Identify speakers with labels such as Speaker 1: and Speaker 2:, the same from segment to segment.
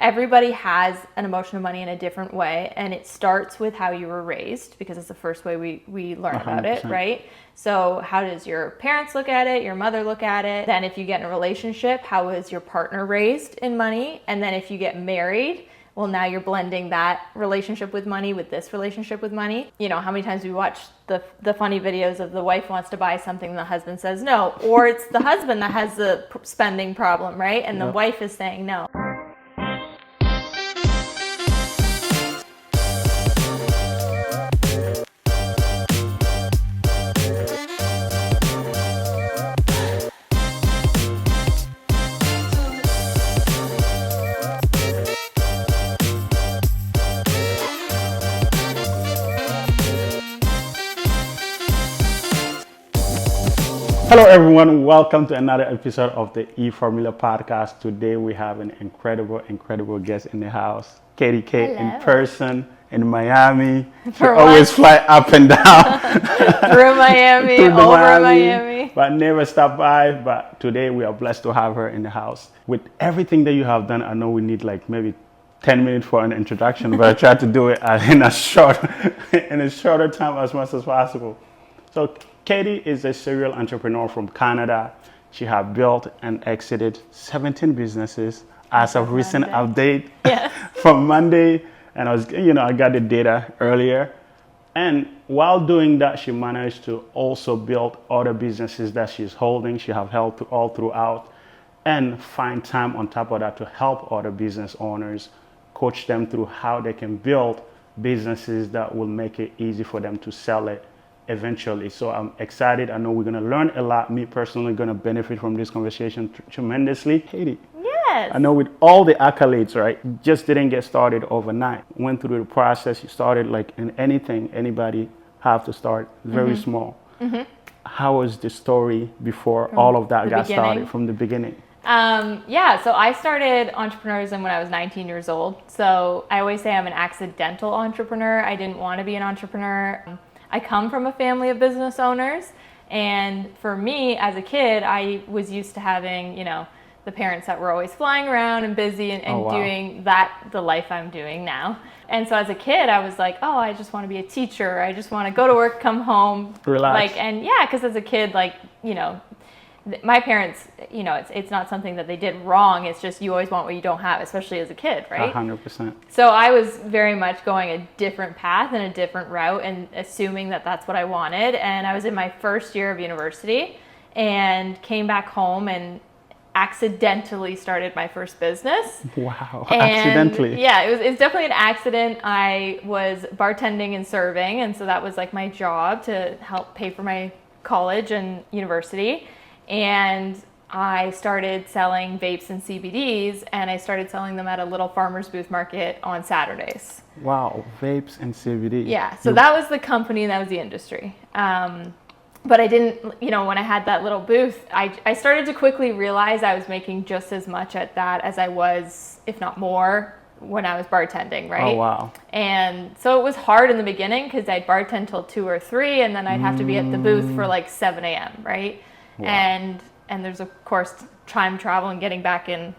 Speaker 1: everybody has an emotion of money in a different way, and it starts with how you were raised, because it's the first way we learn about it,
Speaker 2: 100%.
Speaker 1: right? So how does your parents look at it, your mother look at it? Then if you get in a relationship, how was your partner raised in money? And then if you get married, well, now you're blending that relationship with money with this relationship with money. You know, how many times we watch the funny videos of the wife wants to buy something and the husband says no, or it's the husband that has the spending problem, right? And the wife is saying no.
Speaker 2: Hello everyone, welcome to another episode of the E-Formula podcast. Today we have an incredible guest in the house, Katie K.
Speaker 1: Hello.
Speaker 2: In person in Miami. She
Speaker 1: For
Speaker 2: always
Speaker 1: what?
Speaker 2: fly up and down.
Speaker 1: Through Miami,
Speaker 2: Through the
Speaker 1: over Miami.
Speaker 2: But never stop by. But today we are blessed to have her in the house. With everything that you have done, I know we need like maybe 10 minutes for an introduction, but I tried to do it in a shorter time as much as possible. So Katie is a serial entrepreneur from Canada. She has built and exited 17 businesses as of recent update from Monday. And I got the data earlier. And while doing that, she managed to also build other businesses that she's holding. She have held all throughout, and find time on top of that to help other business owners, coach them through how they can build businesses that will make it easy for them to sell it eventually. So I'm excited. I know we're going to learn a lot. Me personally going to benefit from this conversation tremendously. Katie,
Speaker 1: Yes.
Speaker 2: I know with all the accolades, right, you just didn't get started overnight. Went through the process. You started like in anything anybody have to start very small. How was the story before all of that got started from the beginning?
Speaker 1: So I started entrepreneurism when I was 19 years old. So I always say I'm an accidental entrepreneur. I didn't want to be an entrepreneur. I come from a family of business owners, and for me as a kid, I was used to having, the parents that were always flying around and busy and doing the life I'm doing now. And so as a kid, I was like, oh, I just want to be a teacher. I just want to go to work, come home.
Speaker 2: Relax.
Speaker 1: Because as a kid, my parents, it's not something that they did wrong. It's just you always want what you don't have, especially as a kid, right?
Speaker 2: 100%.
Speaker 1: So I was very much going a different path and a different route and assuming that that's what I wanted. And I was in my first year of university and came back home and accidentally started my first business.
Speaker 2: Wow,
Speaker 1: and
Speaker 2: accidentally.
Speaker 1: Yeah, it was definitely an accident. I was bartending and serving, and so that was like my job to help pay for my college and university. And I started selling vapes and CBDs, and I started selling them at a little farmer's booth market on Saturdays.
Speaker 2: Wow, vapes and CBD.
Speaker 1: Yeah, so that was the company and that was the industry. But I didn't, when I had that little booth, I started to quickly realize I was making just as much at that as I was, if not more, when I was bartending, right?
Speaker 2: Oh, wow.
Speaker 1: And so it was hard in the beginning because I'd bartend till 2 or 3, and then I'd have to be at the booth for like 7 a.m., right? Wow. And there's, of course, time travel and getting back and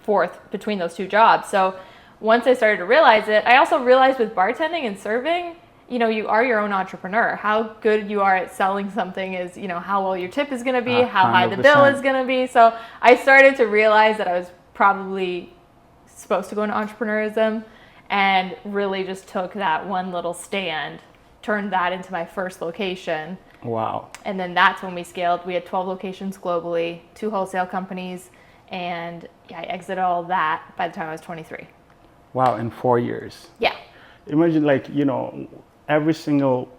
Speaker 1: forth between those two jobs. So once I started to realize it, I also realized with bartending and serving, you are your own entrepreneur. How good you are at selling something is, how well your tip is going to be, how high the bill is going to be. So I started to realize that I was probably supposed to go into entrepreneurism, and really just took that one little stand, turned that into my first location.
Speaker 2: Wow.
Speaker 1: And then that's when we scaled. We had 12 locations globally, 2 wholesale companies, and I exited all that by the time I was 23.
Speaker 2: Wow, in 4 years.
Speaker 1: Yeah.
Speaker 2: Imagine every single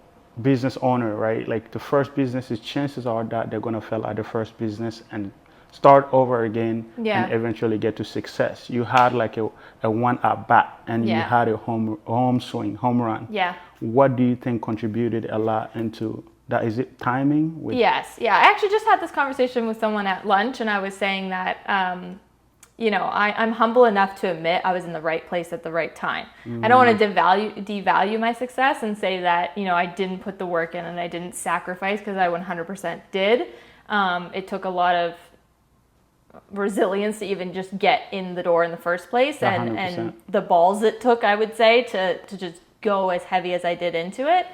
Speaker 2: business owner, right? Like the first businesses, chances are that they're going to fail at the first business and start over again and eventually get to success. You had like a one at bat and you had a home run. Yeah. What do you think contributed a lot into that? Is it timing?
Speaker 1: Yes. Yeah. I actually just had this conversation with someone at lunch, and I was saying that, I'm humble enough to admit I was in the right place at the right time. I don't want to devalue my success and say that, I didn't put the work in and I didn't sacrifice, because I 100% did. It took a lot of resilience to even just get in the door in the first place, and
Speaker 2: 100%.
Speaker 1: the balls it took, I would say, to just go as heavy as I did into it.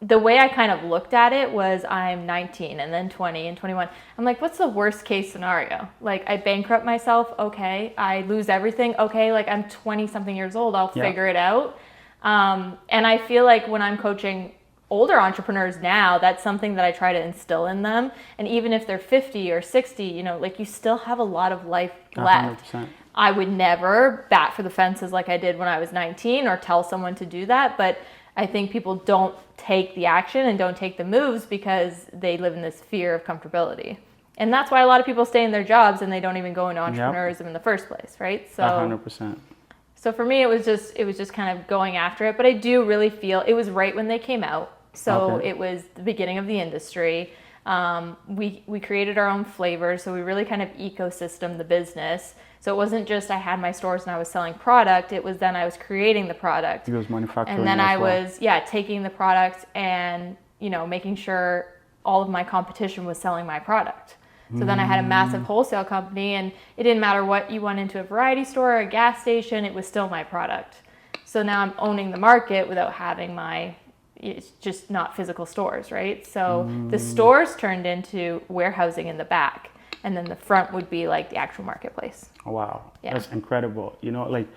Speaker 1: The way I kind of looked at it was, I'm 19 and then 20 and 21. I'm like, what's the worst case scenario? Like, I bankrupt myself. Okay. I lose everything. Okay. Like, I'm 20 something years old. I'll figure it out. And I feel like when I'm coaching older entrepreneurs now, that's something that I try to instill in them. And even if they're 50 or 60, you know, like, you still have a lot of life left.
Speaker 2: 100%.
Speaker 1: I would never bat for the fences like I did when I was 19 or tell someone to do that. But I think people don't take the action and don't take the moves because they live in this fear of comfortability. And that's why a lot of people stay in their jobs and they don't even go into entrepreneurism in the first place, right? So
Speaker 2: 100%.
Speaker 1: So for me, it was just kind of going after it. But I do really feel it was right when they came out. So it was the beginning of the industry. We created our own flavors, so we really kind of ecosystem the business. So it wasn't just I had my stores and I was selling product. It was then I was creating the product.
Speaker 2: It was manufacturing.
Speaker 1: And then I was taking the product and, you know, making sure all of my competition was selling my product. So then I had a massive wholesale company, and it didn't matter what you went into a variety store or a gas station, it was still my product. So now I'm owning the market without having it's just not physical stores, right? So the stores turned into warehousing in the back, and then the front would be like the actual marketplace.
Speaker 2: Wow,
Speaker 1: Yeah.
Speaker 2: That's incredible. You know, like,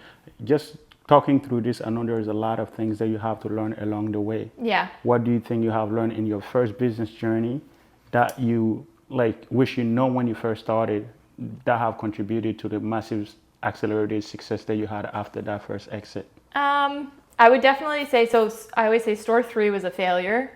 Speaker 2: just talking through this, I know there's a lot of things that you have to learn along the way.
Speaker 1: Yeah.
Speaker 2: What do you think you have learned in your first business journey that you like wish you know when you first started, that have contributed to the massive accelerated success that you had after that first exit?
Speaker 1: I would definitely say, so I always say store 3 was a failure.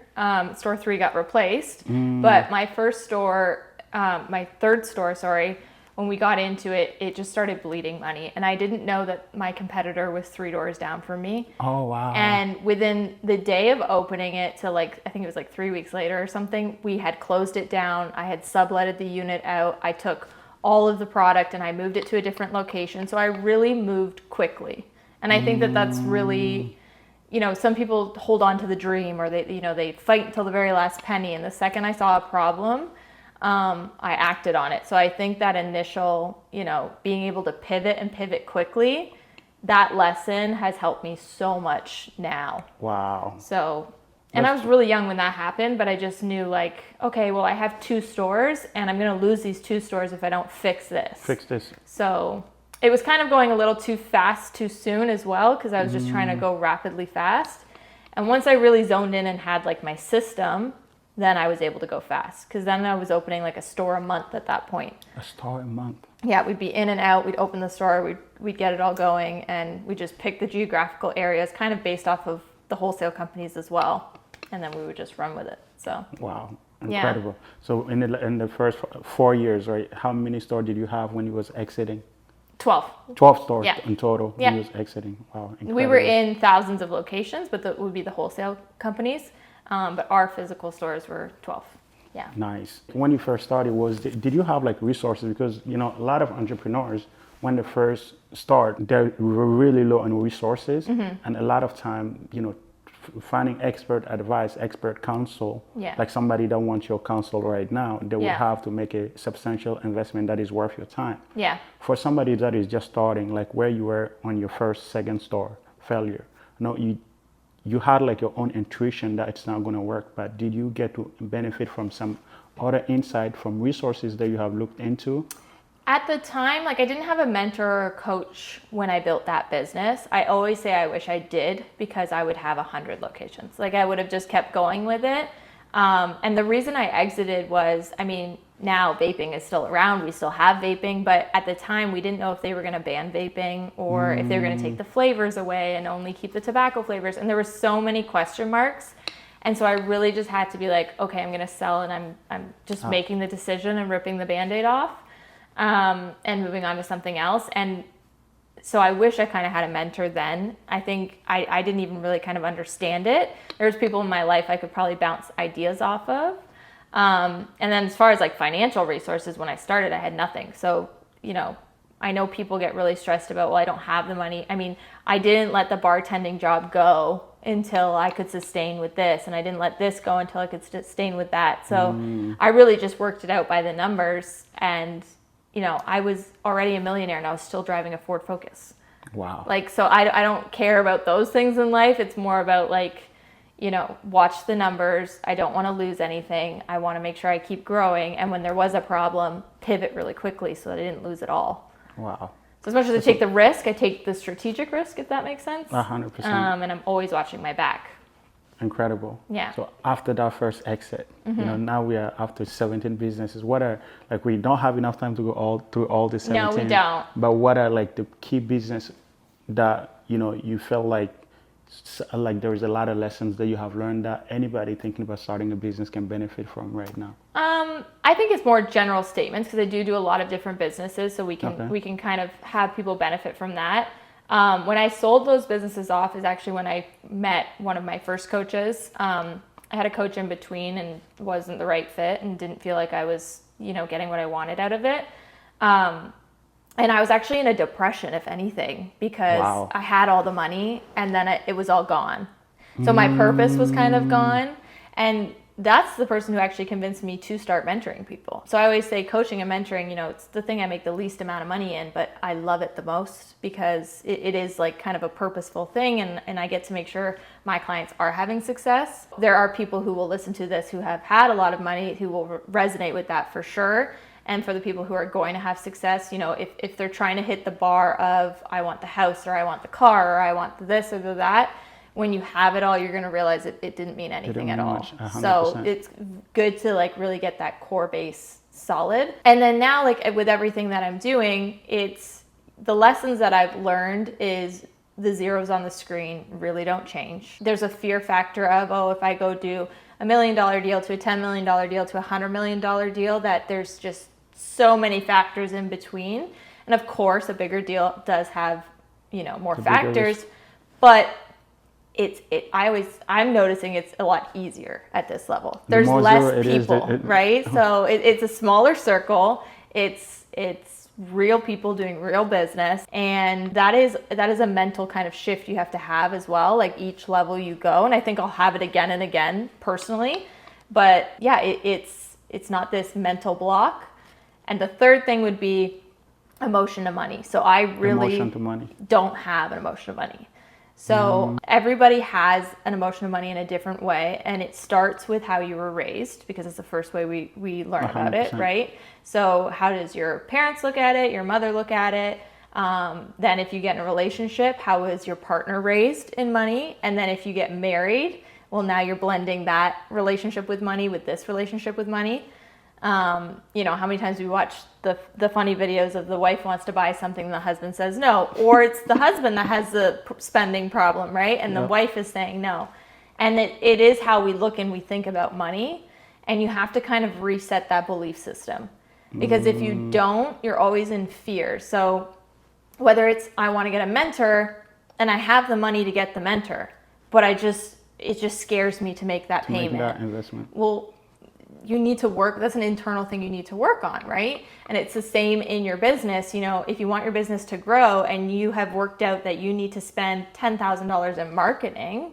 Speaker 1: Store 3 got replaced, but my first store, my third store, sorry, when we got into it, it just started bleeding money. And I didn't know that my competitor was 3 doors down from me.
Speaker 2: Oh, wow.
Speaker 1: And within the day of opening it to I think it was 3 weeks later or something, we had closed it down. I had subletted the unit out. I took all of the product and I moved it to a different location. So I really moved quickly. And I think that that's really, you know, some people hold on to the dream, or they fight until the very last penny. And the second I saw a problem, I acted on it. So I think that initial, you know, being able to pivot quickly, that lesson has helped me so much now.
Speaker 2: Wow.
Speaker 1: So, and I was really young when that happened, but I just knew, like, okay, well, I have 2 stores and I'm going to lose these 2 stores if I don't fix this. So it was kind of going a little too fast too soon as well, because I was just trying to go rapidly fast. And once I really zoned in and had like my system, then I was able to go fast, because then I was opening like a store a month at that point.
Speaker 2: A store a month?
Speaker 1: Yeah, we'd be in and out. We'd open the store, we'd get it all going, and we just pick the geographical areas kind of based off of the wholesale companies as well. And then we would just run with it. So
Speaker 2: wow, incredible. Yeah. So in the first 4 years, right, how many stores did you have when you was exiting?
Speaker 1: 12.
Speaker 2: 12 stores in total when you was exiting. Wow, incredible.
Speaker 1: We were in thousands of locations, but that would be the wholesale companies. But our physical stores were 12. Yeah. Nice.
Speaker 2: When you first started, did you have like resources? Because, you know, a lot of entrepreneurs, when they first start, they're really low on resources. And a lot of time, you know, finding expert advice, expert counsel, like somebody that wants your counsel right now, they will have to make a substantial investment that is worth your time.
Speaker 1: Yeah.
Speaker 2: For somebody that is just starting, like where you were on your first, second store failure, you had like your own intuition that it's not going to work, but did you get to benefit from some other insight from resources that you have looked into?
Speaker 1: At the time, like, I didn't have a mentor or coach when I built that business. I always say I wish I did, because I would have 100 locations. Like, I would have just kept going with it. And the reason I exited was, I mean, now vaping is still around. We still have vaping, but at the time we didn't know if they were going to ban vaping or if they were going to take the flavors away and only keep the tobacco flavors. And there were so many question marks. And so I really just had to be like, okay, I'm going to sell, and I'm just making the decision and ripping the Band-Aid off. And moving on to something else. And so I wish I kind of had a mentor then. I think I didn't even really kind of understand it. There's people in my life I could probably bounce ideas off of. And then as far as like financial resources, when I started, I had nothing. So, you know, I know people get really stressed about, well, I don't have the money. I mean, I didn't let the bartending job go until I could sustain with this, and I didn't let this go until I could sustain with that. So I really just worked it out by the numbers, and I was already a millionaire and I was still driving a Ford Focus.
Speaker 2: Wow.
Speaker 1: Like, so I don't care about those things in life. It's more about like, watch the numbers. I don't want to lose anything. I want to make sure I keep growing. And when there was a problem, pivot really quickly so that I didn't lose it all.
Speaker 2: Wow.
Speaker 1: So as much as I take the risk, I take the strategic risk, if that makes sense.
Speaker 2: 100%.
Speaker 1: And I'm always watching my back.
Speaker 2: Incredible.
Speaker 1: Yeah.
Speaker 2: So after that first exit, now we are after 17 businesses. What are, like, we don't have enough time to go through all the 17.
Speaker 1: No, we don't.
Speaker 2: But what are like the key business that, you felt like there is a lot of lessons that you have learned that anybody thinking about starting a business can benefit from right now?
Speaker 1: I think it's more general statements because I do a lot of different businesses, so we can kind of have people benefit from that. When I sold those businesses off is actually when I met one of my first coaches. I had a coach in between and wasn't the right fit and didn't feel like I was, getting what I wanted out of it. And I was actually in a depression, if anything, because I had all the money and then it was all gone. So my purpose was kind of gone. And that's the person who actually convinced me to start mentoring people. So I always say coaching and mentoring, it's the thing I make the least amount of money in, but I love it the most because it is like kind of a purposeful thing. And I get to make sure my clients are having success. There are people who will listen to this who have had a lot of money who will resonate with that for sure. And for the people who are going to have success, if they're trying to hit the bar of I want the house or I want the car or I want this or that, when you have it all, you're going to realize it didn't mean anything at all.
Speaker 2: 100%.
Speaker 1: So it's good to like really get that core base solid. And then now, like with everything that I'm doing, it's the lessons that I've learned is the zeros on the screen really don't change. There's a fear factor of, if I go do $1 million deal to a $10 million deal to a $100 million deal, that there's just so many factors in between. And of course, a bigger deal does have, more factors, but I'm noticing it's a lot easier at this level. There's less people, right? So it's a smaller circle. It's real people doing real business. And that is a mental kind of shift you have to have as well. Like each level you go, and I think I'll have it again and again personally, but yeah, it's not this mental block. And the third thing would be emotion to money. So I really don't have an emotion of money. So everybody has an emotion of money in a different way, and it starts with how you were raised because it's the first way we learn 100%. About it, right? So how does your parents look at it, your mother look at it? Then if you get in a relationship, how is your partner raised in money? And then if you get married, well, now you're blending that relationship with money with this relationship with money. How many times we watch the funny videos of the wife wants to buy something and the husband says no, or it's the husband that has the spending problem, right? And the wife is saying no. And it is how we look and we think about money, and you have to kind of reset that belief system, because if you don't, you're always in fear. So whether it's I want to get a mentor and I have the money to get the mentor, but it just scares me to make that payment.
Speaker 2: Make that investment.
Speaker 1: Well, you need to work. That's an internal thing you need to work on, right? And it's the same in your business. If you want your business to grow and you have worked out that you need to spend $10,000 in marketing,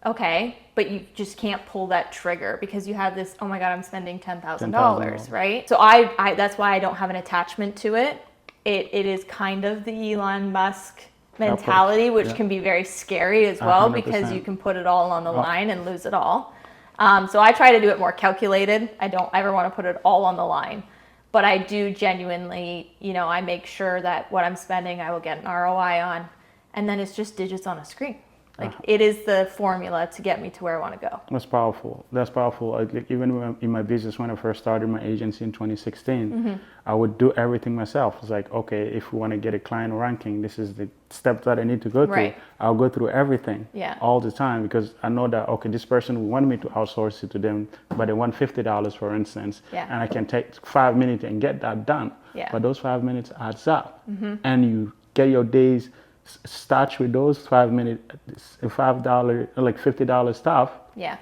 Speaker 1: okay, but you just can't pull that trigger because you have this, oh my God, I'm spending $10,000, right? So I that's why I don't have an attachment to it. It is kind of the Elon Musk mentality, which can be very scary as well
Speaker 2: 100%.
Speaker 1: Because you can put it all on the line and lose it all. So I try to do it more calculated. I don't ever want to put it all on the line, but I do genuinely, I make sure that what I'm spending, I will get an ROI on, and then it's just digits on a screen. Like it is the formula to get me to where I want to go.
Speaker 2: That's powerful. Like even in my business, when I first started my agency in 2016, I would do everything myself. It's like, okay, if we want to get a client ranking, this is the steps that I need to go through.
Speaker 1: Right.
Speaker 2: I'll go through everything all the time because I know that, okay, this person wanted me to outsource it to them, but they want $50, for instance, and I can take 5 minutes and get that done.
Speaker 1: Yeah.
Speaker 2: But those 5 minutes adds up, and you get your days. Start with those 5 minute, $5, like $50 stuff. Yeah.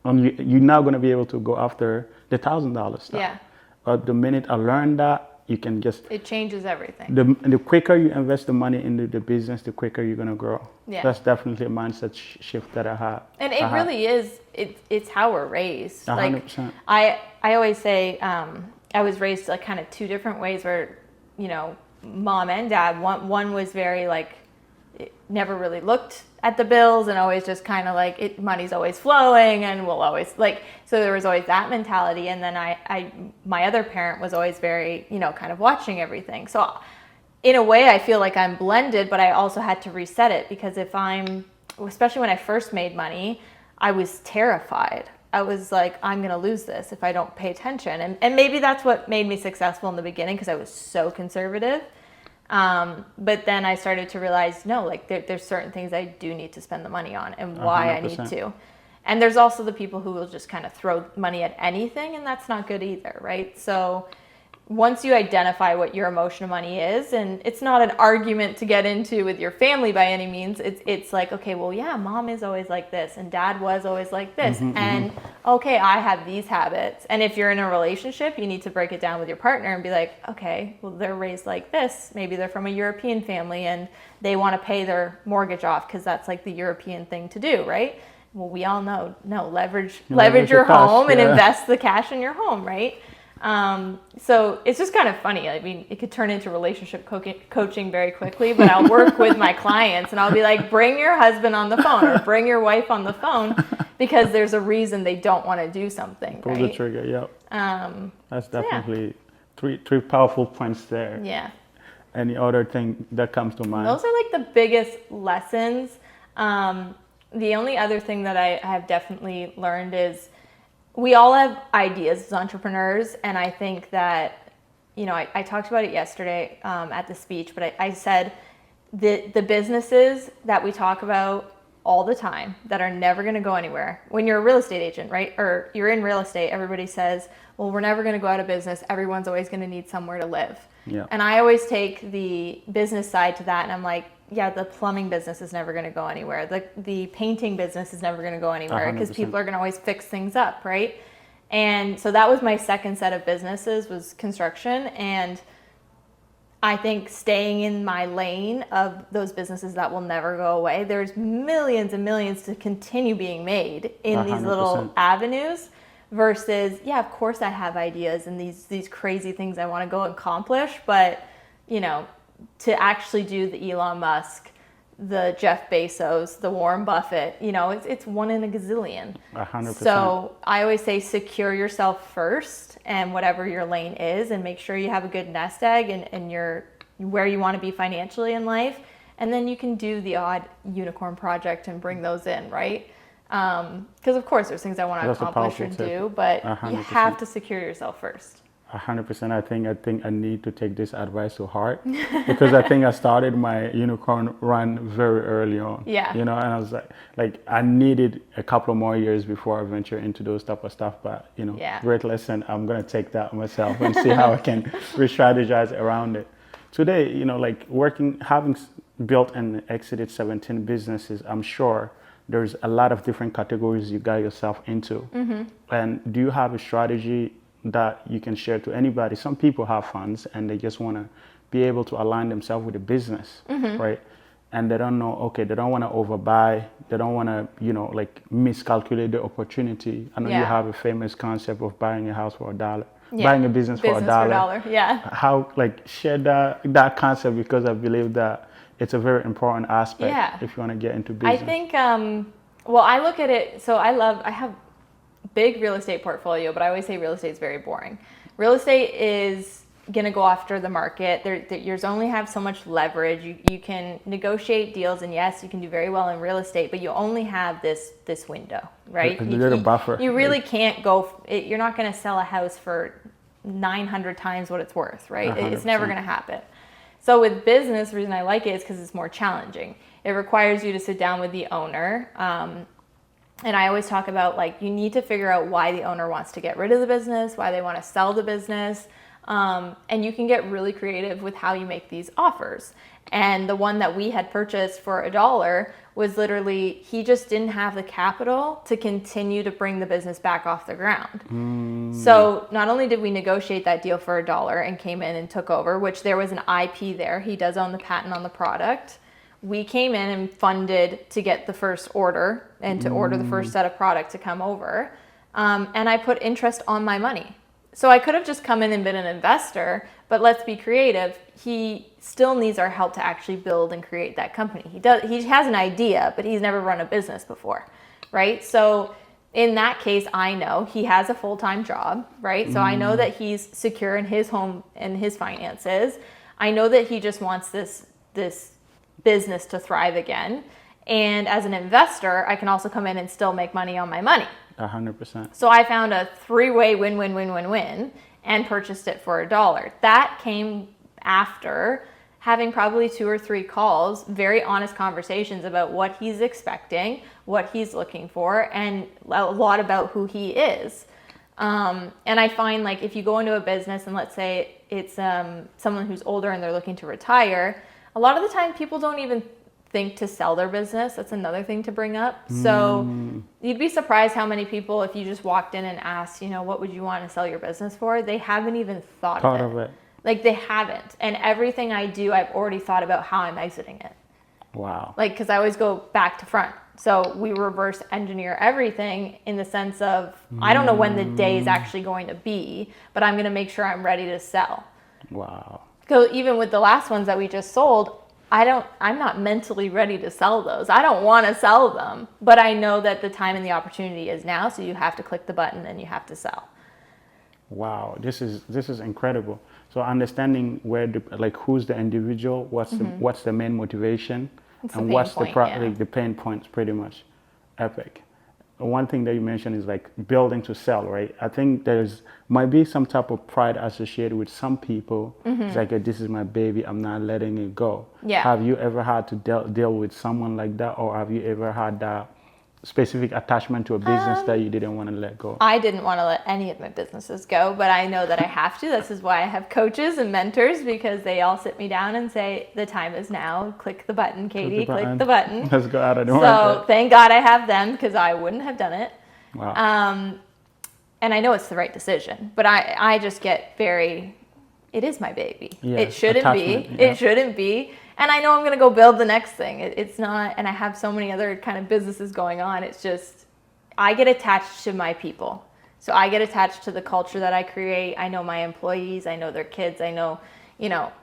Speaker 2: And you're now going to be able to go after the $1,000 stuff. Yeah. But the minute I learned that, you can just.
Speaker 1: It changes everything.
Speaker 2: The quicker you invest the money into the business, the quicker you're going to grow. Yeah. That's definitely a mindset shift that I have.
Speaker 1: And it really is. It's how we're raised.
Speaker 2: 100%.
Speaker 1: Like I always say, I was raised like kind of two different ways where mom and dad. One was very like, never really looked at the bills and always just kind of like money's always flowing and we'll always like, so there was always that mentality. And then my other parent was always very, kind of watching everything. So in a way I feel like I'm blended, but I also had to reset it, because especially when I first made money, I was terrified. I was like, I'm going to lose this if I don't pay attention. And maybe that's what made me successful in the beginning, because I was so conservative. But then I started to realize, no, like there's certain things I do need to spend the money on and why 100%. I need to. And there's also the people who will just kind of throw money at anything, and that's not good either, right? So once you identify what your emotional money is, and it's not an argument to get into with your family by any means, it's like, okay, well, yeah, mom is always like this and dad was always like this. And okay, I have these habits. And if you're in a relationship, you need to break it down with your partner and be like, okay, well, they're raised like this. Maybe they're from a European family and they want to pay their mortgage off because that's like the European thing to do, right? Well, we all know, no, leverage your home and invest the cash in your home, right? So it's just kind of funny. I mean, it could turn into relationship coaching very quickly, but I'll work with my clients and I'll be like, bring your husband on the phone or bring your wife on the phone, because there's a reason they don't want to do something.
Speaker 2: Pull
Speaker 1: right?
Speaker 2: the trigger, yeah. That's definitely three powerful points there.
Speaker 1: Yeah.
Speaker 2: Any other thing that comes to mind?
Speaker 1: Those are like the biggest lessons. The only other thing that I have definitely learned is we all have ideas as entrepreneurs, and I think that, I talked about it yesterday at the speech, but I said the businesses that we talk about all the time that are never going to go anywhere. When you're a real estate agent, right, or you're in real estate, everybody says, well, we're never going to go out of business. Everyone's always going to need somewhere to live.
Speaker 2: Yeah.
Speaker 1: And I always take the business side to that, and I'm like, yeah, the plumbing business is never going to go anywhere. The painting business is never going to go anywhere, because people are going to always fix things up, right? And so that was my second set of businesses, was construction. And I think staying in my lane of those businesses that will never go away, there's millions and millions to continue being made in 100%. These little avenues, versus, yeah, of course I have ideas and these crazy things I want to go accomplish, but, to actually do the Elon Musk, the Jeff Bezos, the Warren Buffett, it's one in a gazillion.
Speaker 2: 100%.
Speaker 1: So I always say secure yourself first, and whatever your lane is, and make sure you have a good nest egg and you're where you want to be financially in life. And then you can do the odd unicorn project and bring those in, right? Because of course there's things I want to accomplish and do, but 100%. You have to secure yourself first.
Speaker 2: 100%. I think I need to take this advice to heart, because I think I started my unicorn run very early on.
Speaker 1: Yeah.
Speaker 2: And I was like I needed a couple more years before I venture into those type of stuff. But Great lesson. I'm gonna take that myself and see how I can re-strategize around it. Today, having built and exited 17 businesses, I'm sure there's a lot of different categories you got yourself into. And do you have a strategy that you can share to anybody? Some people have funds and they just want to be able to align themselves with the business, right? And they don't know, they don't want to overbuy. They don't want to, miscalculate the opportunity. I know you have a famous concept of buying a house for $1, buying a business for $1.
Speaker 1: Yeah.
Speaker 2: How, share that concept, because I believe that it's a very important aspect if you want to get into business.
Speaker 1: I think, I look at it, so I have big real estate portfolio, but I always say real estate is very boring. Real estate is going to go after the market. Yours only have so much leverage. You can negotiate deals, and yes, you can do very well in real estate, but you only have this window, right?
Speaker 2: You need a buffer.
Speaker 1: You really can't go. You're not going to sell a house for 900 times what it's worth, right?
Speaker 2: 100%.
Speaker 1: It's never going to happen. So with business, the reason I like it is because it's more challenging. It requires you to sit down with the owner. And I always talk about, you need to figure out why the owner wants to get rid of the business, why they want to sell the business. And you can get really creative with how you make these offers. And the one that we had purchased for $1 was literally, he just didn't have the capital to continue to bring the business back off the ground. So not only did we negotiate that deal for $1 and came in and took over, which there was an IP there. He does own the patent on the product. We came in and funded to get the first order and to order the first set of product to come over. And I put interest on my money. So I could have just come in and been an investor, but let's be creative. He still needs our help to actually build and create that company. He has an idea, but he's never run a business before, right? So in that case, I know he has a full-time job, right? So I know that he's secure in his home and his finances. I know that he just wants this business to thrive again. And as an investor, I can also come in and still make money on my money.
Speaker 2: 100%.
Speaker 1: So I found a three-way win-win-win-win-win and purchased it for $1. That came after having probably 2 or 3 calls, very honest conversations about what he's expecting, what he's looking for, and a lot about who he is. And I find like if you go into a business and let's say it's someone who's older and they're looking to retire, a lot of the time people don't even think to sell their business. That's another thing to bring up. So you'd be surprised how many people, if you just walked in and asked, what would you want to sell your business for? They haven't even thought of it. Like they haven't. And everything I do, I've already thought about how I'm exiting it.
Speaker 2: Wow.
Speaker 1: Like, because I always go back to front. So we reverse engineer everything in the sense of, I don't know when the day is actually going to be, but I'm going to make sure I'm ready to sell.
Speaker 2: Wow.
Speaker 1: So even with the last ones that we just sold, I'm not mentally ready to sell those. I don't want to sell them, but I know that the time and the opportunity is now. So you have to click the button and you have to sell.
Speaker 2: Wow. This is incredible. So understanding who's the individual, what's the main motivation, and what's the pain points, pretty much epic. One thing that you mentioned is like building to sell, right? I think might be some type of pride associated with some people. It's like, this is my baby, I'm not letting it go.
Speaker 1: Yeah.
Speaker 2: Have you ever had to deal with someone like that, or have you ever had that specific attachment to a business that you didn't want to let go?
Speaker 1: I didn't want to let any of my businesses go, but I know that I have to. This is why I have coaches and mentors, because they all sit me down and say, the time is now. Click the button, Katie. Click the button.
Speaker 2: Let's go out of the
Speaker 1: market. So thank God I have them, because I wouldn't have done it.
Speaker 2: Wow.
Speaker 1: And I know it's the right decision, but I just get it is my baby.
Speaker 2: Yeah,
Speaker 1: it shouldn't be.
Speaker 2: Yeah.
Speaker 1: It shouldn't be. And I know I'm going to go build the next thing. It's not, and I have so many other kind of businesses going on. It's just, I get attached to my people. So I get attached to the culture that I create. I know my employees. I know their kids. I know,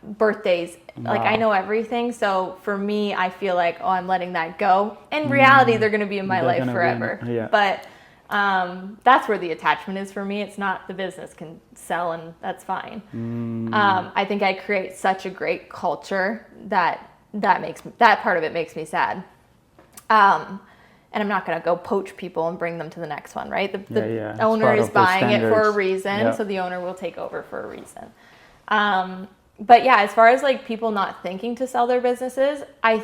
Speaker 1: birthdays.
Speaker 2: Wow.
Speaker 1: Like I know everything. So for me, I feel like, I'm letting that go. In reality, they're going to be in my life forever. But that's where the attachment is for me. It's not the business can sell and that's fine. I think I create such a great culture that part of it makes me sad. And I'm not going to go poach people and bring them to the next one, right? The owner is buying it for a reason. So the owner will take over for a reason. But yeah, as far as like people not thinking to sell their businesses, I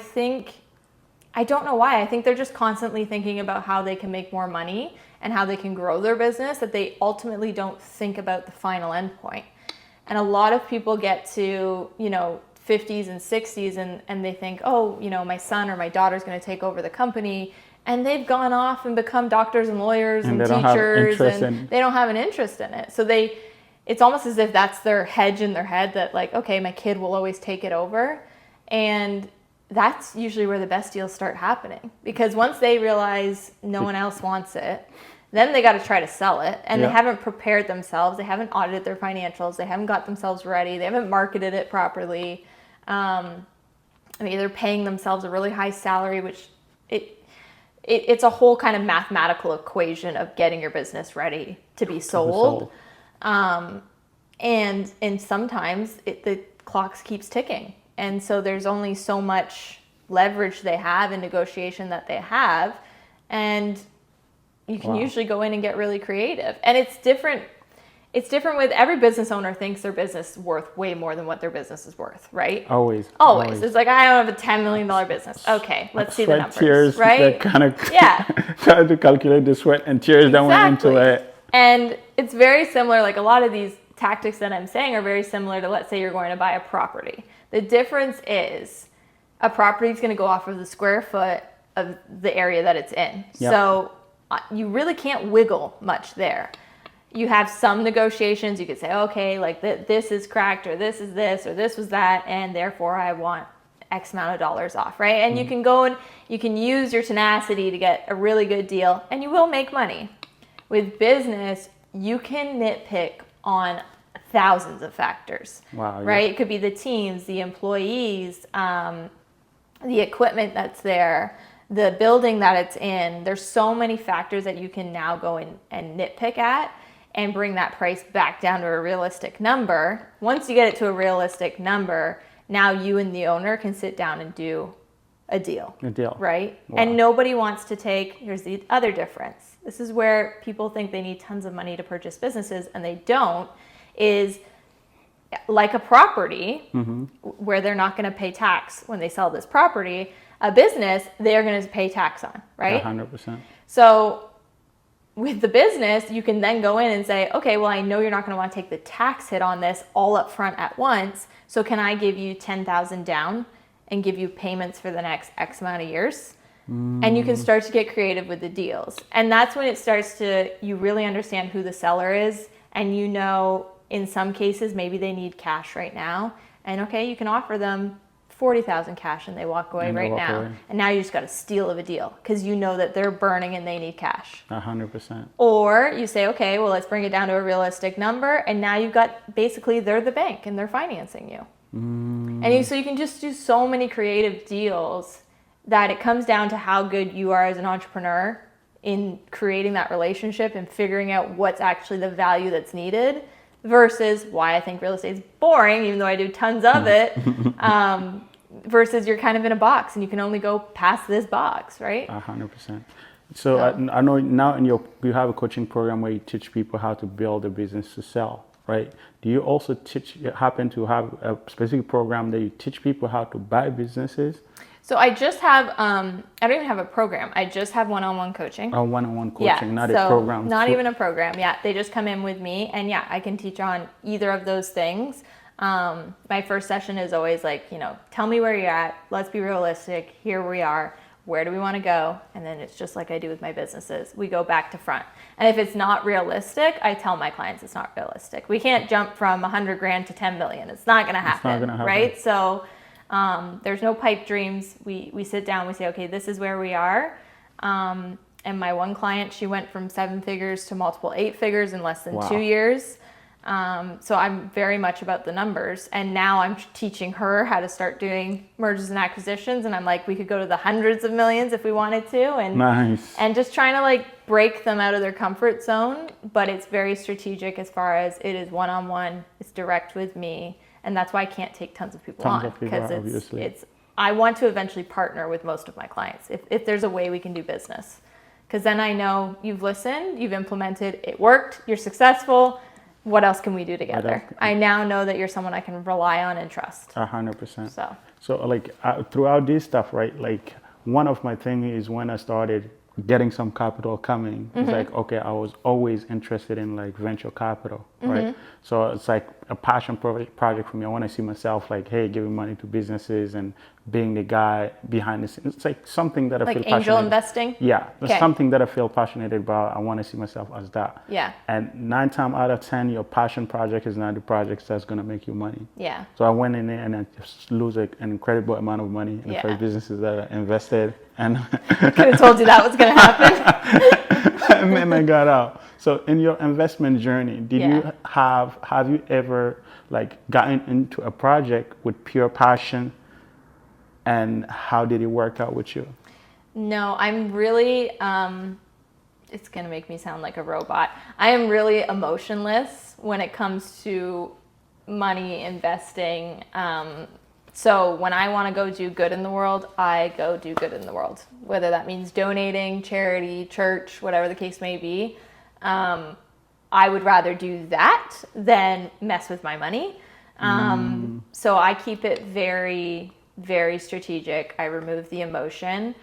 Speaker 1: don't know why. I think they're just constantly thinking about how they can make more money and how they can grow their business, that they ultimately don't think about the final end point. And a lot of people get to, 50s and 60s and they think, my son or my daughter's going to take over the company. And they've gone off and become doctors and lawyers and teachers, and they don't have an interest in it. So it's almost as if that's their hedge in their head that like, okay, my kid will always take it over. And that's usually where the best deals start happening, because once they realize no one else wants it, then they got to try to sell it, and they haven't prepared themselves. They haven't audited their financials. They haven't got themselves ready. They haven't marketed it properly. They're paying themselves a really high salary, which it's a whole kind of mathematical equation of getting your business ready to be sold. And sometimes the clock keeps ticking. And so there's only so much leverage they have in negotiation that they have. And you can usually go in and get really creative. And it's different. It's different with every business owner thinks their business is worth way more than what their business is worth, right? Always. It's like, I don't have a $10 million business. Okay, let's see the numbers,
Speaker 2: tears,
Speaker 1: right?
Speaker 2: Kind of trying to calculate the sweat and tears that went into it.
Speaker 1: And it's very similar, like a lot of these tactics that I'm saying are very similar to, let's say you're going to buy a property. The difference is a property is going to go off of the square foot of the area that it's in. Yep. So you really can't wiggle much there. You have some negotiations. You could say, okay, like this is cracked, or this is this, or this was that, and therefore I want X amount of dollars off, right? And you can go and you can use your tenacity to get a really good deal, and you will make money. With business, you can nitpick on thousands of factors.
Speaker 2: Wow.
Speaker 1: Right? It could be the teams, the employees, the equipment that's there, the building that it's in. There's so many factors that you can now go in and nitpick at and bring that price back down to a realistic number. Once you get it to a realistic number, now you and the owner can sit down and do a deal.
Speaker 2: A deal.
Speaker 1: Right?
Speaker 2: Wow.
Speaker 1: And nobody wants to take, here's the other difference. This is where people think they need tons of money to purchase businesses and they don't, is like a property where they're not going to pay tax when they sell this property, a business they're going to pay tax on, right?
Speaker 2: 100%.
Speaker 1: So with the business, you can then go in and say, okay, well, I know you're not going to want to take the tax hit on this all up front at once. So can I give you $10,000 down and give you payments for the next X amount of years? And you can start to get creative with the deals. And that's when it starts to, you really understand who the seller is. And you know, in some cases, maybe they need cash right now. And okay, you can offer them 40,000 cash and they walk away right now. And now you just got a steal of a deal because you know that they're burning and they need cash.
Speaker 2: 100%.
Speaker 1: Or you say, okay, well, let's bring it down to a realistic number. And now you've got, basically, they're the bank and they're financing you. And so you can just do so many creative deals that it comes down to how good you are as an entrepreneur in creating that relationship and figuring out what's actually the value that's needed versus why I think real estate is boring, even though I do tons of it, versus you're kind of in a box and you can only go past this box, right?
Speaker 2: 100%. So I know now you have a coaching program where you teach people how to build a business to sell, right? Do you also happen to have a specific program that you teach people how to buy businesses?
Speaker 1: So I just have, I don't even have a program. I just have one-on-one coaching.
Speaker 2: Oh, one-on-one coaching, not a program.
Speaker 1: Not even a program, yeah. They just come in with me and yeah, I can teach on either of those things. My first session is always like, tell me where you're at. Let's be realistic. Here we are. Where do we want to go? And then it's just like I do with my businesses. We go back to front. And if it's not realistic, I tell my clients it's not realistic. We can't jump from 100 grand to 10 million. It's not going to happen, right? So there's no pipe dreams. We sit down, we say, okay, this is where we are. And my one client, she went from 7 figures to multiple 8 figures in less than 2 years. So I'm very much about the numbers. And now I'm teaching her how to start doing mergers and acquisitions. And I'm like, we could go to the hundreds of millions if we wanted to. And,
Speaker 2: nice.
Speaker 1: And just trying to like break them out of their comfort zone. But it's very strategic as far as it is one-on-one. It's direct with me. And that's why I can't take tons of people on, because it's I want to eventually partner with most of my clients if there's a way we can do business, because then I know you've listened, you've implemented, it worked, you're successful. What else can we do together? I now know that you're someone I can rely on and trust.
Speaker 2: 100%. So like throughout this stuff, right? Like one of my things is when I started getting some capital coming, it's like, okay, I was always interested in like venture capital, right? So it's like a passion project for me. I want to see myself like, hey, giving money to businesses and being the guy behind the scenes. It's like something that I feel passionate. Like angel
Speaker 1: investing?
Speaker 2: Yeah, it's something that I feel passionate about. I want to see myself as that.
Speaker 1: Yeah.
Speaker 2: And 9 times out of 10, your passion project is not the project that's going to make you money.
Speaker 1: Yeah.
Speaker 2: So I went in there and I just lose an incredible amount of money in the first businesses that I invested. And
Speaker 1: could have told you that was going to happen.
Speaker 2: And then I got out. So in your investment journey, did you have you ever like gotten into a project with pure passion, and how did it work out with you?
Speaker 1: No, I'm really, it's going to make me sound like a robot. I am really emotionless when it comes to money, investing. So when I want to go do good in the world, I go do good in the world, whether that means donating, charity, church, whatever the case may be. I would rather do that than mess with my money. So I keep it very, very strategic. I remove the emotion.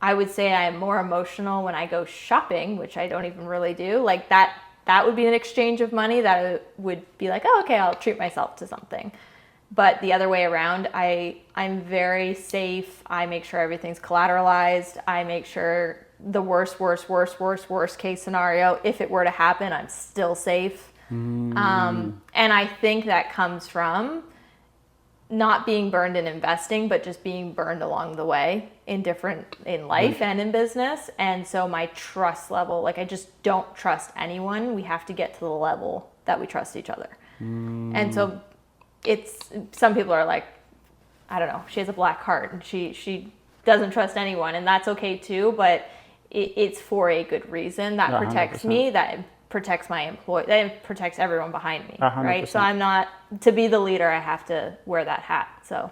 Speaker 1: I would say I am more emotional when I go shopping, which I don't even really do. Like that would be an exchange of money that would be like, oh, okay, I'll treat myself to something. But the other way around, I'm very safe. I make sure everything's collateralized. I make sure the worst case scenario, if it were to happen, I'm still safe. And I think that comes from not being burned in investing, but just being burned along the way in life and in business. And so my trust level, like I just don't trust anyone. We have to get to the level that we trust each other. And so some people are like, I don't know, she has a black heart and she doesn't trust anyone, and that's okay too, but it's for a good reason. That protects
Speaker 2: 100%.
Speaker 1: me, that protects my employee, that protects everyone behind me,
Speaker 2: 100%.
Speaker 1: right? So I'm not, to be the leader, I have to wear that hat. So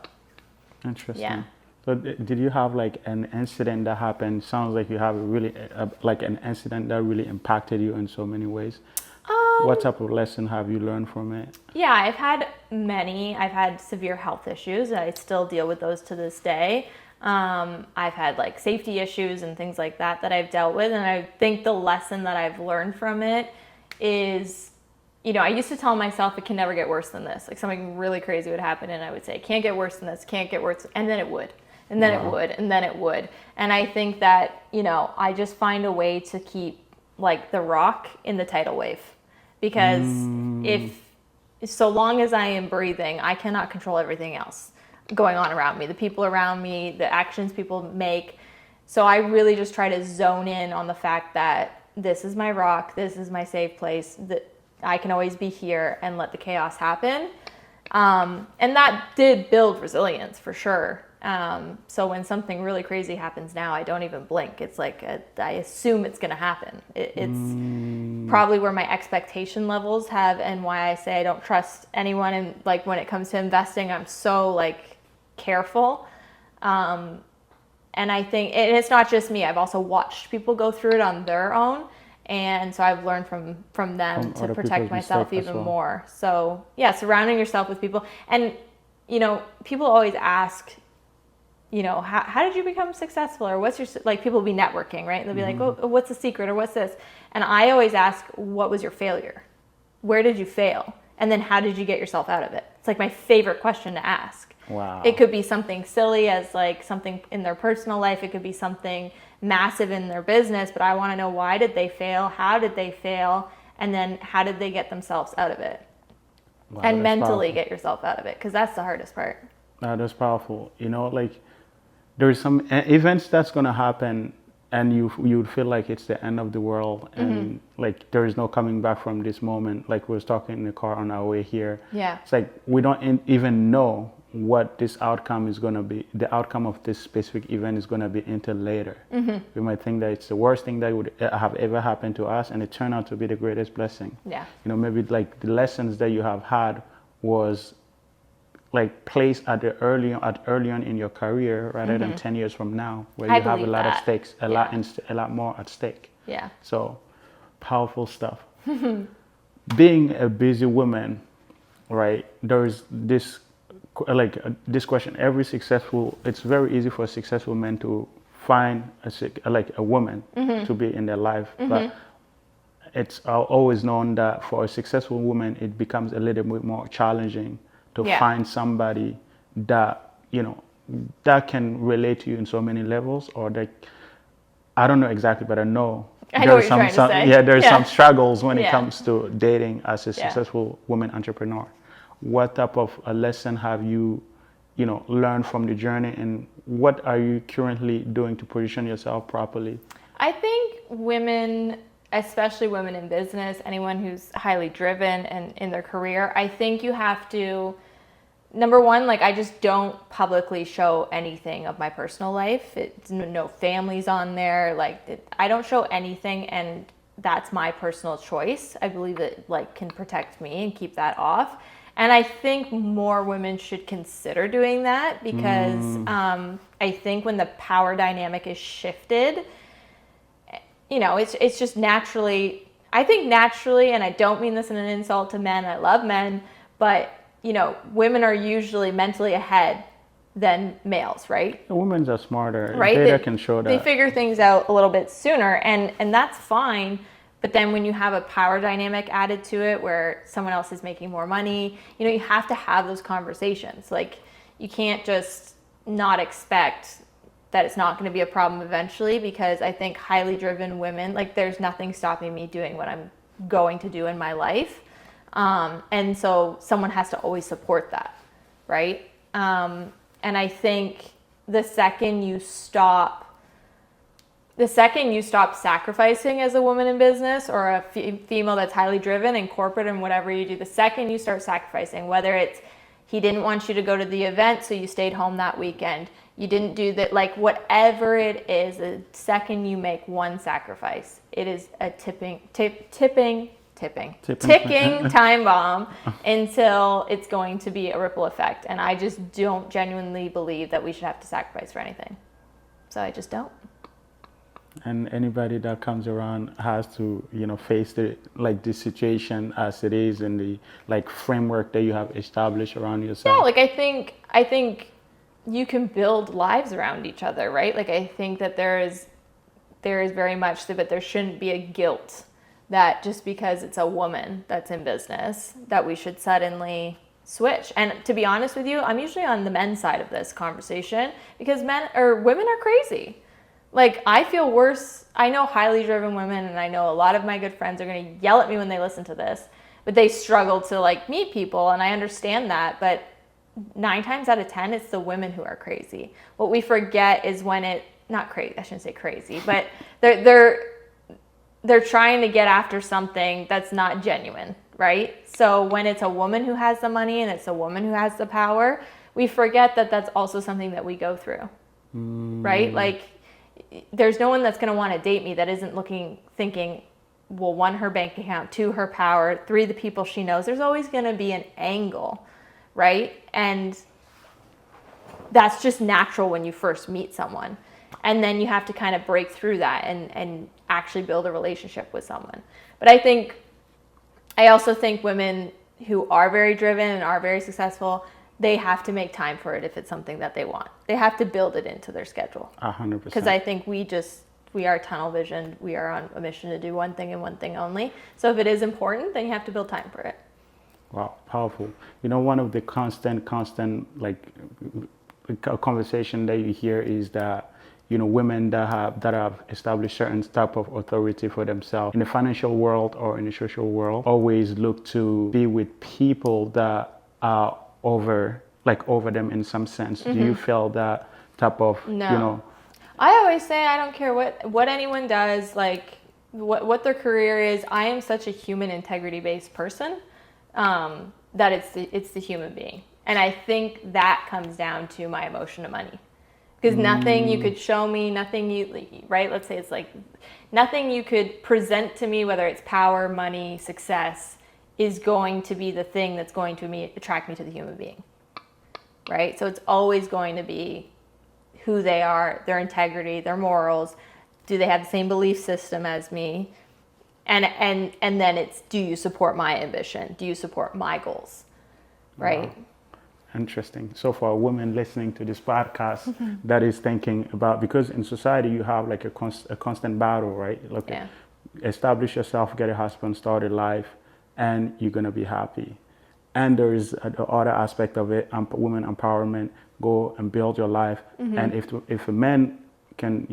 Speaker 2: interesting.
Speaker 1: yeah.
Speaker 2: So did you have like an incident that happened? Sounds like you have like an incident that really impacted you in so many ways. What type of lesson have you learned from it?
Speaker 1: Yeah, I've had many. I've had severe health issues. I still deal with those to this day. I've had like safety issues and things like that I've dealt with. And I think the lesson that I've learned from it is, I used to tell myself it can never get worse than this. Like something really crazy would happen and I would say, it can't get worse than this, can't get worse. And then it would. And then it would. And then it would. And I think that, I just find a way to keep like the rock in the tidal wave. Because so long as I am breathing, I cannot control everything else going on around me, the people around me, the actions people make. So I really just try to zone in on the fact that this is my rock, this is my safe place, that I can always be here and let the chaos happen. And that did build resilience for sure. So when something really crazy happens now, I don't even blink. It's like, I assume it's going to happen. It's probably where my expectation levels have, and why I say I don't trust anyone. And like, when it comes to investing, I'm so like careful. And I think it's not just me. I've also watched people go through it on their own. And so I've learned from them to protect myself even more. So yeah, surrounding yourself with people. And, people always ask, how did you become successful? Or what's your, like, people will be networking, right? They'll be like, oh, what's the secret? Or what's this? And I always ask, what was your failure? Where did you fail? And then how did you get yourself out of it? It's like my favorite question to ask.
Speaker 2: Wow.
Speaker 1: It could be something silly as like something in their personal life. It could be something massive in their business, but I want to know, why did they fail? How did they fail? And then how did they get themselves out of it?
Speaker 2: Wow,
Speaker 1: and mentally
Speaker 2: powerful.
Speaker 1: Get yourself out of it, because that's the hardest part.
Speaker 2: That's powerful. Like there's some events that's going to happen and you would feel like it's the end of the world, and like there is no coming back from this moment. Like we was talking in the car on our way here.
Speaker 1: Yeah.
Speaker 2: It's like we don't even know what this outcome is going to be. The outcome of this specific event is going to be until later. We might think that it's the worst thing that would have ever happened to us, and it turned out to be the greatest blessing.
Speaker 1: Yeah.
Speaker 2: Maybe like the lessons that you have had was like placed at early on in your career, rather than 10 years from now, where you have a lot of stakes, a lot more at stake.
Speaker 1: Yeah.
Speaker 2: So powerful stuff. Being a busy woman, right? There's this this question. It's very easy for a successful man to find a woman to be in their life, but it's always known that for a successful woman, it becomes a little bit more challenging to find somebody that that can relate to you in so many levels, or that, I don't know exactly, but I know
Speaker 1: what you're trying to say.
Speaker 2: Yeah, there's some struggles when it comes to dating as a successful woman entrepreneur. What type of a lesson have you learned from the journey, and what are you currently doing to position yourself properly?
Speaker 1: I think women, especially women in business, anyone who's highly driven and in their career, I think you have to, number one, like, I just don't publicly show anything of my personal life. It's no families on there. I don't show anything, and that's my personal choice. I believe it can protect me and keep that off. And I think more women should consider doing that, because I think when the power dynamic is shifted, it's just naturally, and I don't mean this in an insult to men, I love men, but, women are usually mentally ahead than males, right?
Speaker 2: The women are smarter.
Speaker 1: Right?
Speaker 2: Data can show that.
Speaker 1: They figure things out a little bit sooner, and that's fine. But then when you have a power dynamic added to it, where someone else is making more money, you have to have those conversations. Like, you can't just not expect that it's not going to be a problem eventually, because I think highly driven women, there's nothing stopping me doing what I'm going to do in my life. And so someone has to always support that, right? And I think the second you stop the second you stop sacrificing as a woman in business, or a female that's highly driven in corporate and whatever you do, the second you start sacrificing, whether it's he didn't want you to go to the event, so you stayed home that weekend, you didn't do that, like whatever it is, the second you make one sacrifice, it is a ticking time bomb until it's going to be a ripple effect. And I just don't genuinely believe that we should have to sacrifice for anything. So I just don't.
Speaker 2: And anybody that comes around has to, face the situation as it is, and the framework that you have established around yourself.
Speaker 1: Yeah, I think you can build lives around each other, right? Like I think that there is very much that, but there shouldn't be a guilt that just because it's a woman that's in business that we should suddenly switch. And to be honest with you, I'm usually on the men's side of this conversation because women are crazy. Like, I feel worse. I know highly driven women, and I know a lot of my good friends are going to yell at me when they listen to this, but they struggle to meet people, and I understand that. But 9 times out of 10, it's the women who are crazy. What we forget is when not crazy, I shouldn't say crazy, but they're trying to get after something that's not genuine, right? So when it's a woman who has the money and it's a woman who has the power, we forget that that's also something that we go through, right? Like, there's no one that's going to want to date me that isn't thinking, well, 1, her bank account, 2, her power, 3, the people she knows. There's always going to be an angle, right? And that's just natural when you first meet someone. And then you have to kind of break through that and actually build a relationship with someone. But I also think women who are very driven and are very successful, they have to make time for it if it's something that they want. They have to build it into their schedule.
Speaker 2: 100%.
Speaker 1: Because I think we are tunnel visioned. We are on a mission to do one thing and one thing only. So if it is important, then you have to build time for it.
Speaker 2: Wow, powerful. One of the constant conversation that you hear is that women that have established certain type of authority for themselves in the financial world or in the social world always look to be with people that are over them in some sense. Do you feel that type of
Speaker 1: No. I always say I don't care what anyone does, what their career is. I am such a human integrity based person that it's the human being, and I think that comes down to my emotion of money. Because nothing you could show me, right? Let's say it's nothing you could present to me, whether it's power, money, success, is going to be the thing that's going to attract me to the human being, right? So it's always going to be who they are, their integrity, their morals. Do they have the same belief system as me? And then it's, do you support my ambition? Do you support my goals, right?
Speaker 2: Wow. Interesting. So for a woman listening to this podcast that is thinking about, because in society you have a constant battle, right? Establish yourself, get a husband, start a life, and you're going to be happy. And there is the other aspect of it, women empowerment, go and build your life. And if a man can,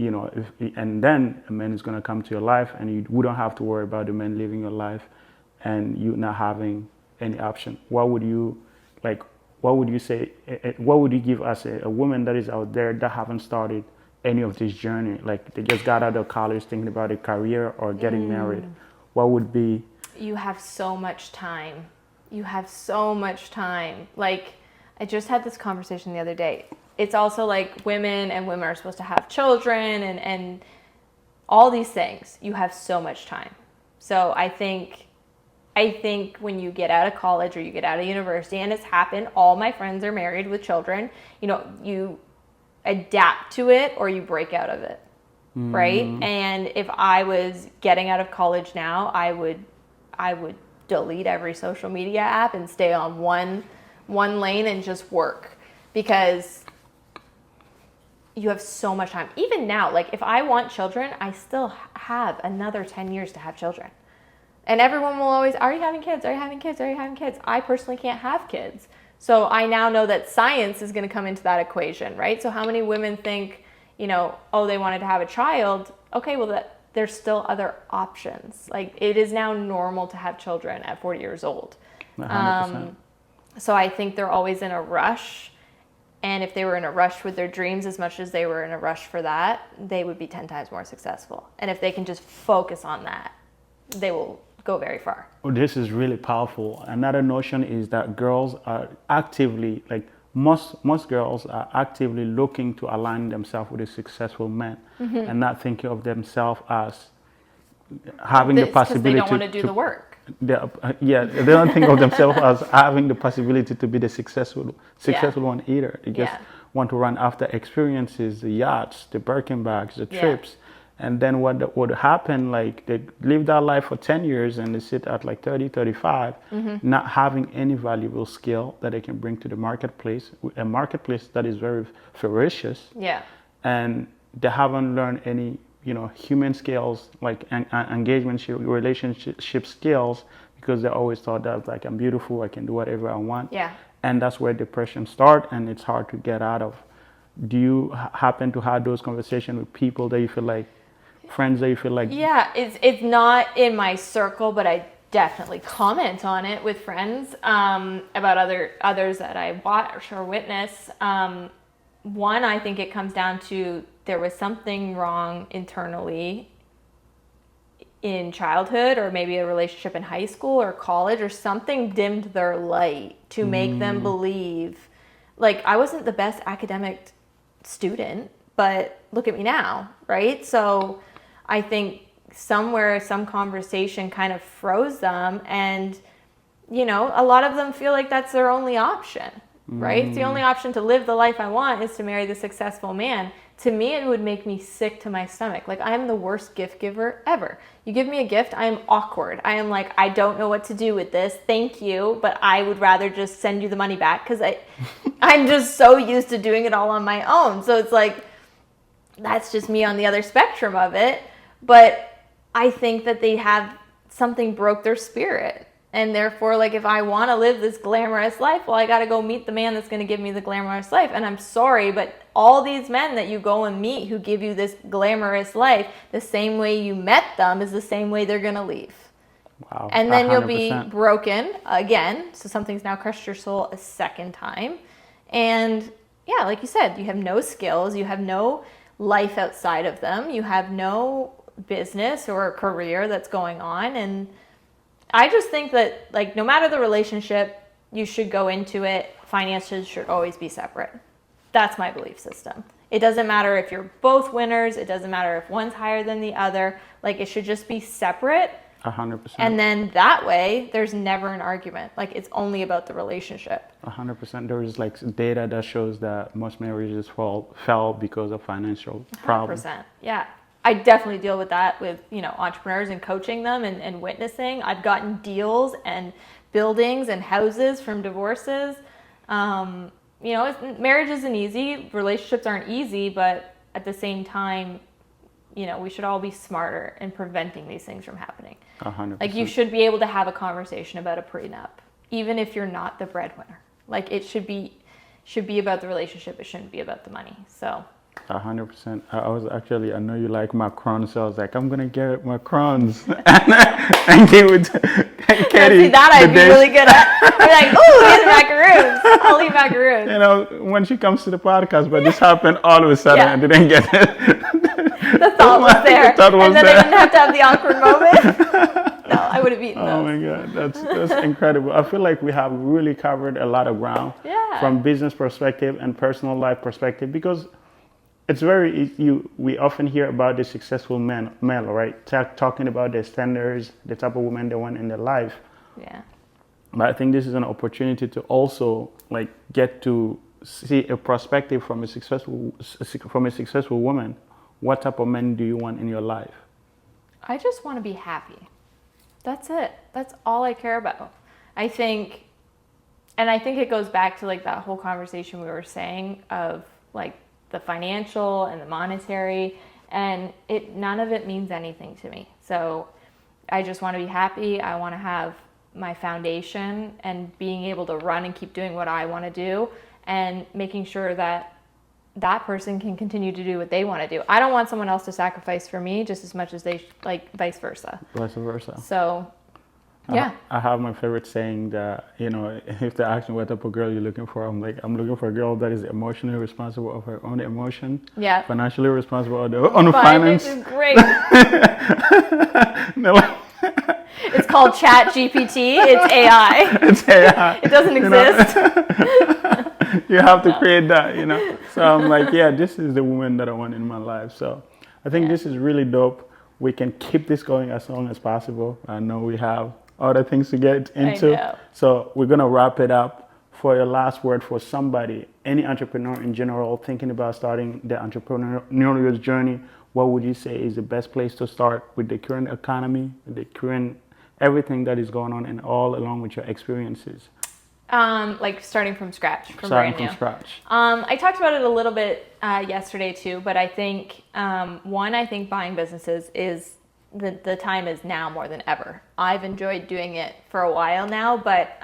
Speaker 2: and then a man is going to come to your life, and you don't have to worry about the man living your life and you not having any option. What would you say, what would you give us a woman that is out there that haven't started any of this journey? They just got out of college thinking about a career or getting married. What would be?
Speaker 1: You have so much time. I just had this conversation the other day. It's also women are supposed to have children and all these things. You have so much time. So I think when you get out of college or you get out of university, and it's happened, all my friends are married with children, you adapt to it or you break out of it, right? And if I was getting out of college now, I would delete every social media app and stay on one lane and just work, because you have so much time. Even now, if I want children, I still have another 10 years to have children. And everyone will always, are you having kids? Are you having kids? Are you having kids? I personally can't have kids. So I now know that science is going to come into that equation, right? So how many women think, they wanted to have a child. Okay, well, there's still other options. It is now normal to have children at 40 years old.
Speaker 2: 100%.
Speaker 1: So I think they're always in a rush. And if they were in a rush with their dreams as much as they were in a rush for that, they would be 10 times more successful. And if they can just focus on that, they will go very far.
Speaker 2: Oh, this is really powerful. Another notion is that girls are actively, like most girls are actively looking to align themselves with a successful man, and not thinking of themselves as having the possibility.
Speaker 1: They don't want to do the work.
Speaker 2: They don't think of themselves as having the possibility to be the successful one either. They just want to run after experiences, the yachts, the Birkin bags, the trips. And then what would happen, like they live that life for 10 years and they sit at like 30, 35, not having any valuable skill that they can bring to the marketplace, a marketplace that is very ferocious.
Speaker 1: Yeah.
Speaker 2: And they haven't learned any, human skills, like engagement, relationship skills, because they always thought that like, I'm beautiful, I can do whatever I want.
Speaker 1: Yeah.
Speaker 2: And that's where depression starts, and it's hard to get out of. Do you happen to have those conversations with people that you feel like, friends that you feel like?
Speaker 1: Yeah, it's not in my circle, but I definitely comment on it with friends about others that I watch or witness. One, I think it comes down to there was something wrong internally in childhood, or maybe a relationship in high school or college, or something dimmed their light to make them believe, like, I wasn't the best academic student, but look at me now, right? So I think somewhere some conversation kind of froze them, and a lot of them feel like that's their only option, right? It's the only option to live the life I want is to marry the successful man. To me, it would make me sick to my stomach. Like, I am the worst gift giver ever. You give me a gift, I am awkward. I am like, I don't know what to do with this. Thank you, but I would rather just send you the money back, because I'm just so used to doing it all on my own. So it's like, that's just me on the other spectrum of it. But I think that they have something broke their spirit. And therefore, like, if I want to live this glamorous life, well, I got to go meet the man that's going to give me the glamorous life. And I'm sorry, but all these men that you go and meet who give you this glamorous life, the same way you met them is the same way they're going to leave.
Speaker 2: Wow.
Speaker 1: And then
Speaker 2: 100%.
Speaker 1: you'll be broken again. So something's now crushed your soul a second time. And yeah, like you said, you have no skills, you have no life outside of them, you have no business or career that's going on. And I just think that, like, no matter the relationship, you should go into it, finances should always be separate. That's my belief system. It doesn't matter if you're both winners, it doesn't matter if one's higher than the other. Like, it should just be separate.
Speaker 2: 100%.
Speaker 1: And then that way, there's never an argument. Like, it's only about the relationship.
Speaker 2: 100%. There is like data that shows that most marriages fell because of financial problems.
Speaker 1: 100%. Yeah. I definitely deal with that with, entrepreneurs and coaching them and witnessing. I've gotten deals and buildings and houses from divorces. Marriage isn't easy. Relationships aren't easy, but at the same time, we should all be smarter in preventing these things from happening.
Speaker 2: 100%.
Speaker 1: Like, you should be able to have a conversation about a prenup, even if you're not the breadwinner. Like, it should be about the relationship. It shouldn't be about the money. So
Speaker 2: 100%. I know you like macarons, so I was like, I'm gonna get macarons and give it to Katie.
Speaker 1: See, that I'd be really good at. Be like, ooh, these are macaroons. I'll eat macaroons.
Speaker 2: When she comes to the podcast, but this happened all of a sudden, and didn't get it.
Speaker 1: The thought was there, and then I didn't have to have the awkward moment. No, I would have eaten those.
Speaker 2: Oh my God, that's incredible. I feel like we have really covered a lot of ground from business perspective and personal life perspective, because it's very easy. We often hear about the successful male, right? Talking about their standards, the type of woman they want in their life.
Speaker 1: Yeah.
Speaker 2: But I think this is an opportunity to also like get to see a perspective from a successful woman. What type of men do you want in your life?
Speaker 1: I just want to be happy. That's it. That's all I care about. I think it goes back to like that whole conversation we were saying of like the financial and the monetary, and none of it means anything to me. So I just want to be happy. I want to have my foundation and being able to run and keep doing what I want to do, and making sure that person can continue to do what they want to do. I don't want someone else to sacrifice for me just as much as they, like, vice versa.
Speaker 2: Vice versa.
Speaker 1: So Yeah.
Speaker 2: I have my favorite saying that, if they ask me what type of girl you're looking for, I'm like, I'm looking for a girl that is emotionally responsible of her own emotion,
Speaker 1: Yeah.
Speaker 2: financially responsible of her own finance.
Speaker 1: Finance is great.
Speaker 2: No,
Speaker 1: It's called Chat GPT. It's AI.
Speaker 2: it's AI.
Speaker 1: It doesn't exist.
Speaker 2: You have to create that. So I'm like, yeah, this is the woman that I want in my life. So I think this is really dope. We can keep this going as long as possible. I know we have other things to get into.
Speaker 1: I know.
Speaker 2: So we're going to wrap it up. For your last word for somebody, any entrepreneur in general, thinking about starting the entrepreneurial journey, what would you say is the best place to start with the current economy, the current everything that is going on, and all along with your experiences?
Speaker 1: Like starting from scratch,
Speaker 2: Starting from scratch.
Speaker 1: I talked about it a little bit yesterday too, but I think I think buying businesses is the time is now more than ever. I've enjoyed doing it for a while now, but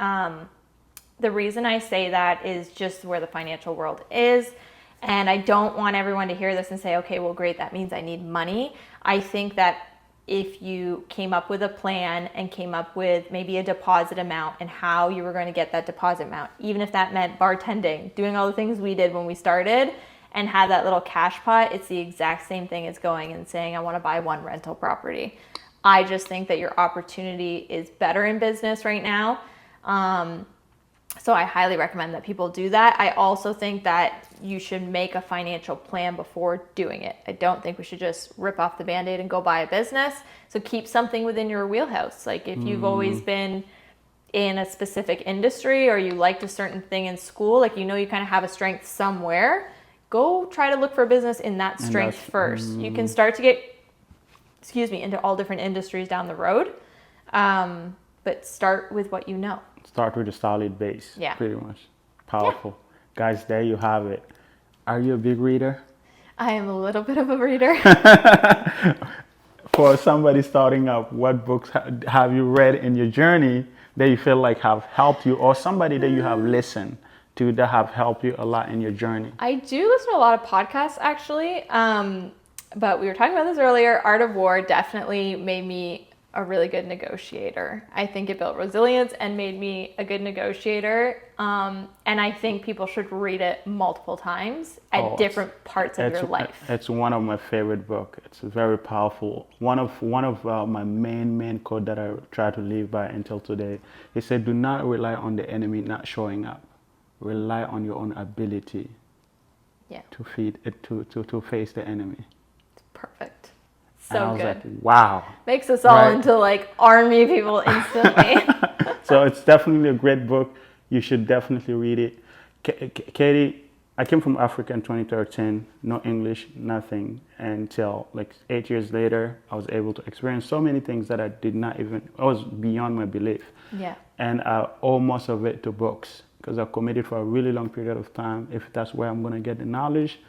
Speaker 1: the reason I say that is just where the financial world is. And I don't want everyone to hear this and say, okay, well, great, that means I need money. I think that if you came up with a plan and came up with maybe a deposit amount and how you were going to get that deposit amount, even if that meant bartending, doing all the things we did when we started, and have that little cash pot, it's the exact same thing as going and saying, I want to buy one rental property. I just think that your opportunity is better in business right now. So I highly recommend that people do that. I also think that you should make a financial plan before doing it. I don't think we should just rip off the Band-Aid and go buy a business. So keep something within your wheelhouse. Like if you've always been in a specific industry or you liked a certain thing in school, like you kind of have a strength somewhere, go try to look for a business in that strength first. You can start to get, into all different industries down the road, but start with what you know.
Speaker 2: Start with a solid base.
Speaker 1: Yeah.
Speaker 2: Pretty much. Powerful. Yeah. Guys, there you have it. Are you a big reader?
Speaker 1: I am a little bit of a reader.
Speaker 2: For somebody starting up, what books have you read in your journey that you feel like have helped you, or somebody that you have listened to that have helped you a lot in your journey?
Speaker 1: I do listen to a lot of podcasts actually, but we were talking about this earlier. Art of War definitely made me a really good negotiator. I think it built resilience and made me a good negotiator. And I think people should read it multiple times at different parts of your life.
Speaker 2: It's one of my favorite books. It's very powerful. One of my main quote that I try to live by until today. He said, "Do not rely on the enemy not showing up. Rely on your own ability to feed it to face the enemy."
Speaker 1: It's perfect.
Speaker 2: And I
Speaker 1: So
Speaker 2: was
Speaker 1: good.
Speaker 2: like, wow.
Speaker 1: Makes us all into like army people instantly.
Speaker 2: So it's definitely a great book. You should definitely read it. Katie, I came from Africa in 2013, no English, nothing. Until like 8 years later, I was able to experience so many things that I was beyond my belief.
Speaker 1: Yeah.
Speaker 2: And I owe most of it to books because I committed for a really long period of time. If that's where I'm going to get the knowledge,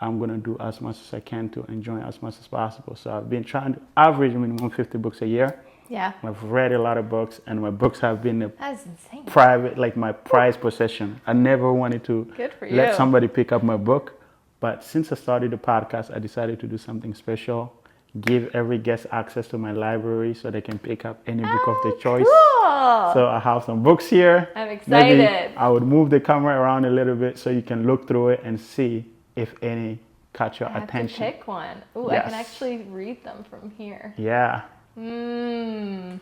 Speaker 2: I'm going to do as much as I can to enjoy as much as possible. So I've been trying to average minimum 50 books a year.
Speaker 1: Yeah.
Speaker 2: I've read a lot of books, and my books have been
Speaker 1: That's insane.
Speaker 2: private, like my prized possession. I never wanted to let somebody pick up my book. But since I started the podcast, I decided to do something special. Give every guest access to my library so they can pick up any book of their choice.
Speaker 1: Cool.
Speaker 2: So I have some books here.
Speaker 1: I'm excited.
Speaker 2: Maybe I would move the camera around a little bit so you can look through it and see if any catch your attention.
Speaker 1: I have to pick one. Ooh,
Speaker 2: Yes.
Speaker 1: I can actually read them from here.
Speaker 2: Yeah. Anything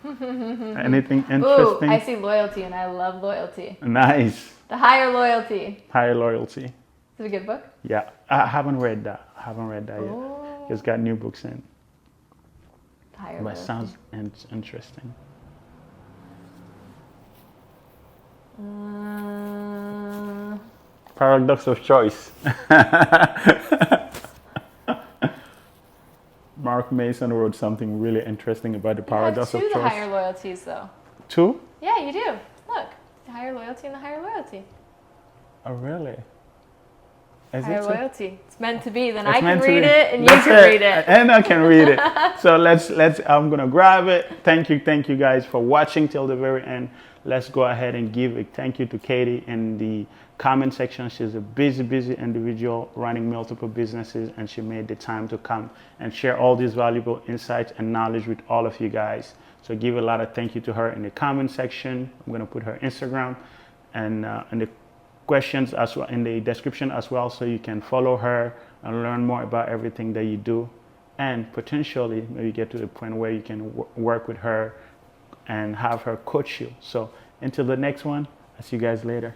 Speaker 1: Ooh,
Speaker 2: interesting?
Speaker 1: I see loyalty, and I love loyalty.
Speaker 2: Nice.
Speaker 1: The Higher Loyalty.
Speaker 2: Higher Loyalty.
Speaker 1: Is it a good book?
Speaker 2: Yeah. I haven't read that. yet.
Speaker 1: Oh.
Speaker 2: It's got new books in.
Speaker 1: The Higher
Speaker 2: But
Speaker 1: Loyalty.
Speaker 2: sounds interesting. Paradox of choice. Mark Mason wrote something really interesting about the paradox of
Speaker 1: You have two
Speaker 2: choice.
Speaker 1: The Higher Loyalties, though.
Speaker 2: Two?
Speaker 1: Yeah, you do. Look, the Higher Loyalty and the Higher Loyalty.
Speaker 2: Oh, really? Is
Speaker 1: Higher
Speaker 2: it two?
Speaker 1: Loyalty. It's meant to be. Then
Speaker 2: It's
Speaker 1: I can
Speaker 2: meant to
Speaker 1: read
Speaker 2: be.
Speaker 1: it and you
Speaker 2: That's
Speaker 1: can read it.
Speaker 2: And I can read it. So let's I'm gonna grab it. Thank you guys for watching till the very end. Let's go ahead and give a thank you to Katie in the comment section. She's a busy individual running multiple businesses, and she made the time to come and share all these valuable insights and knowledge with all of you guys. So give a lot of thank you to her in the comment section. I'm gonna put her Instagram and in the questions as well in the description as well, so you can follow her and learn more about everything that you do, and potentially maybe get to the point where you can work with her and have her coach you. So until the next one, I'll see you guys later.